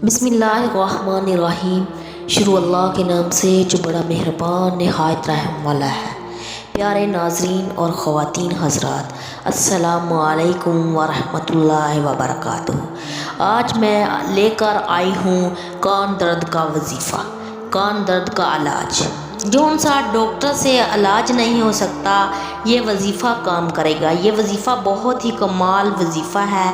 بسم اللہ الرحمن الرحیم۔ شروع اللہ کے نام سے جو بڑا مہربان نہایت رحم والا ہے۔ پیارے ناظرین اور خواتین حضرات، السلام علیکم ورحمۃ اللہ وبرکاتہ۔ آج میں لے کر آئی ہوں کان درد کا وظیفہ، کان درد کا علاج۔ جون سا ڈاکٹر سے علاج نہیں ہو سکتا، یہ وظیفہ کام کرے گا۔ یہ وظیفہ بہت ہی کمال وظیفہ ہے،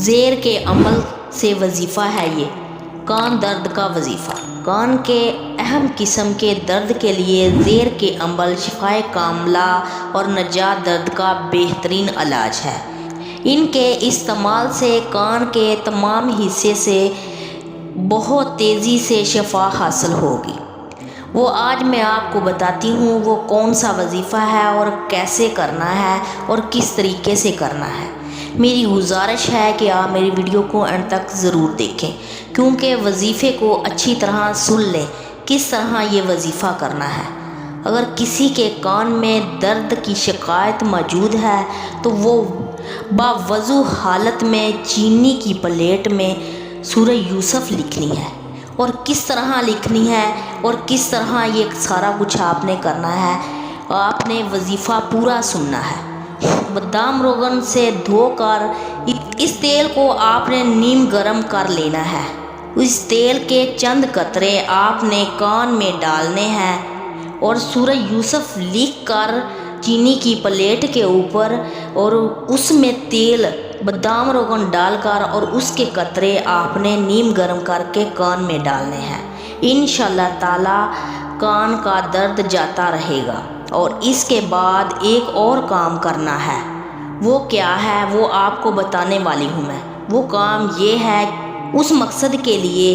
زیر کے عمل سے وظیفہ ہے۔ یہ کان درد کا وظیفہ کان کے اہم قسم کے درد کے لیے زیر کے عمل شفائے کاملہ اور نجات درد کا بہترین علاج ہے۔ ان کے استعمال سے کان کے تمام حصے سے بہت تیزی سے شفا حاصل ہوگی۔ وہ آج میں آپ کو بتاتی ہوں وہ کون سا وظیفہ ہے اور کیسے کرنا ہے اور کس طریقے سے کرنا ہے۔ میری گزارش ہے کہ آپ میری ویڈیو کو اینڈ تک ضرور دیکھیں، کیونکہ وظیفے کو اچھی طرح سن لیں کس طرح یہ وظیفہ کرنا ہے۔ اگر کسی کے کان میں درد کی شکایت موجود ہے تو وہ باوضو حالت میں چینی کی پلیٹ میں سورہ یوسف لکھنی ہے، اور کس طرح لکھنی ہے اور کس طرح یہ سارا کچھ آپ نے کرنا ہے۔ آپ نے وظیفہ پورا سننا ہے۔ بادام روغن سے دھو کر اس تیل کو آپ نے نیم گرم کر لینا ہے۔ اس تیل کے چند قطرے آپ نے کان میں ڈالنے ہیں اور سورہ یوسف لکھ کر چینی کی پلیٹ کے اوپر اور اس میں تیل بادام روغن ڈال کر اور اس کے قطرے آپ نے نیم گرم کر کے کان میں ڈالنے ہیں۔ انشاءاللہ تعالی کان کا درد جاتا رہے گا۔ اور اس کے بعد ایک اور کام کرنا ہے۔ وہ کیا ہے وہ آپ کو بتانے والی ہوں میں۔ وہ کام یہ ہے، اس مقصد کے لیے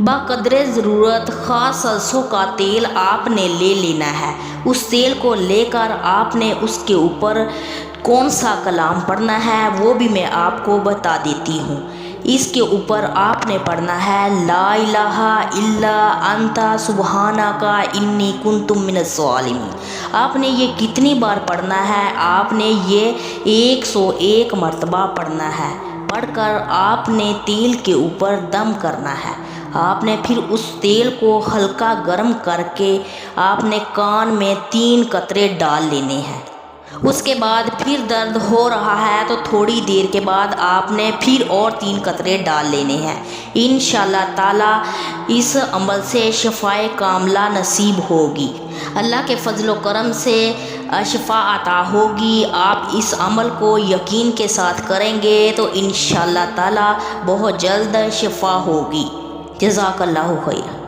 بقدر ضرورت خاص سرسوں کا تیل آپ نے لے لینا ہے۔ اس تیل کو لے کر آپ نے اس کے اوپر کون سا کلام پڑھنا ہے وہ بھی میں آپ کو بتا دیتی ہوں۔ اس کے اوپر آپ نے پڑھنا ہے لا الہ الا انت سبحانک انی کنت من الظالمین۔ آپ نے یہ کتنی بار پڑھنا ہے؟ آپ نے یہ 101 مرتبہ پڑھنا ہے۔ پڑھ کر آپ نے تیل کے اوپر دم کرنا ہے۔ آپ نے پھر اس تیل کو ہلکا گرم کر کے آپ نے کان میں 3 قطرے ڈال لینے ہیں۔ اس کے بعد پھر درد ہو رہا ہے تو تھوڑی دیر کے بعد آپ نے پھر اور 3 قطرے ڈال لینے ہیں۔ انشاءاللہ تعالی اس عمل سے شفائے کاملہ نصیب ہوگی۔ اللہ کے فضل و کرم سے شفا عطا ہوگی۔ آپ اس عمل کو یقین کے ساتھ کریں گے تو انشاءاللہ تعالی بہت جلد شفا ہوگی۔ جزاک اللہ خیر۔